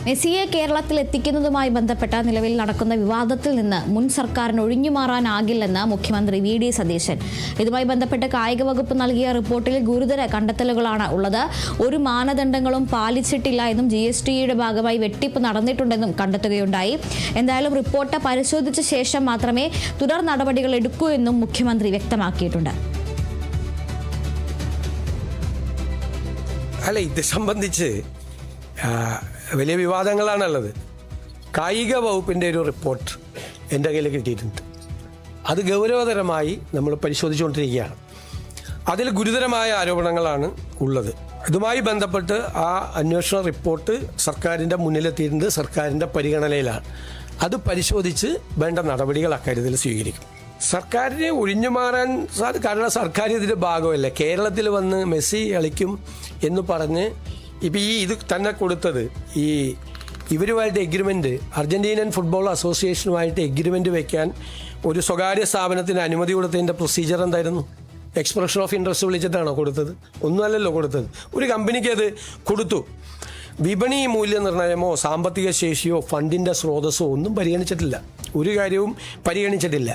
മെസ്സിയെ കേരളത്തിൽ എത്തിക്കുന്നതുമായി ബന്ധപ്പെട്ട നിലവിൽ നടക്കുന്ന വിവാദത്തിൽ നിന്ന് മുൻ സർക്കാരിന് ഒഴിഞ്ഞുമാറാനാകില്ലെന്ന് മുഖ്യമന്ത്രി വി.ഡി. സതീശൻ. ഇതുമായി ബന്ധപ്പെട്ട് കായിക വകുപ്പ് നൽകിയ റിപ്പോർട്ടിൽ ഗുരുതര കണ്ടെത്തലുകളാണ് ഉള്ളത്. ഒരു മാനദണ്ഡങ്ങളും പാലിച്ചിട്ടില്ല എന്നും GSTയുടെ ഭാഗമായി വെട്ടിപ്പ് നടന്നിട്ടുണ്ടെന്നും കണ്ടെത്തുകയുണ്ടായി. എന്തായാലും റിപ്പോർട്ട് പരിശോധിച്ച ശേഷം മാത്രമേ തുടർ നടപടികൾ എടുക്കൂ എന്നും മുഖ്യമന്ത്രി വ്യക്തമാക്കിയിട്ടുണ്ട്. അല്ല, ഇത് സംബന്ധിച്ച് വലിയ വിവാദങ്ങളാണുള്ളത്. കായിക വകുപ്പിൻ്റെ ഒരു റിപ്പോർട്ട് എൻ്റെ കയ്യിൽ കിട്ടിയിട്ടുണ്ട്. അത് ഗൗരവതരമായി നമ്മൾ പരിശോധിച്ചുകൊണ്ടിരിക്കുകയാണ്. അതിൽ ഗുരുതരമായ ആരോപണങ്ങളാണ് ഉള്ളത്. ഇതുമായി ബന്ധപ്പെട്ട് ആ അന്വേഷണ റിപ്പോർട്ട് സർക്കാരിൻ്റെ മുന്നിലെത്തിയിട്ടുണ്ട്, സർക്കാരിൻ്റെ പരിഗണനയിലാണ്. അത് പരിശോധിച്ച് വേണ്ട നടപടികൾ അക്കാര്യത്തിൽ സ്വീകരിക്കും. സർക്കാരിനെ ഒഴിഞ്ഞു മാറാൻ കാരണം സർക്കാർ ഇതിൻ്റെ ഭാഗമല്ല. കേരളത്തിൽ വന്ന് മെസ്സി കളിക്കും എന്ന് പറഞ്ഞ് ഇപ്പം ഇത് തന്നെ കൊടുത്തത് ഇവരുമായിട്ട് എഗ്രിമെൻ്റ്, അർജൻറ്റീനൻ ഫുട്ബോൾ അസോസിയേഷനുമായിട്ട് എഗ്രിമെൻ്റ് വയ്ക്കാൻ ഒരു സ്വകാര്യ സ്ഥാപനത്തിന് അനുമതി കൊടുത്തതിൻ്റെ പ്രൊസീജിയർ എന്തായിരുന്നു? എക്സ്പ്രഷൻ ഓഫ് ഇൻട്രസ്റ്റ് വിളിച്ചിട്ടാണോ കൊടുത്തത്? ഒന്നുമല്ലല്ലോ കൊടുത്തത്. ഒരു കമ്പനിക്ക് അത് കൊടുത്തു. വിപണി മൂല്യനിർണ്ണയമോ സാമ്പത്തിക ശേഷിയോ ഫണ്ടിൻ്റെ സ്രോതസ്സോ ഒന്നും പരിഗണിച്ചിട്ടില്ല. ഒരു കാര്യവും പരിഗണിച്ചിട്ടില്ല.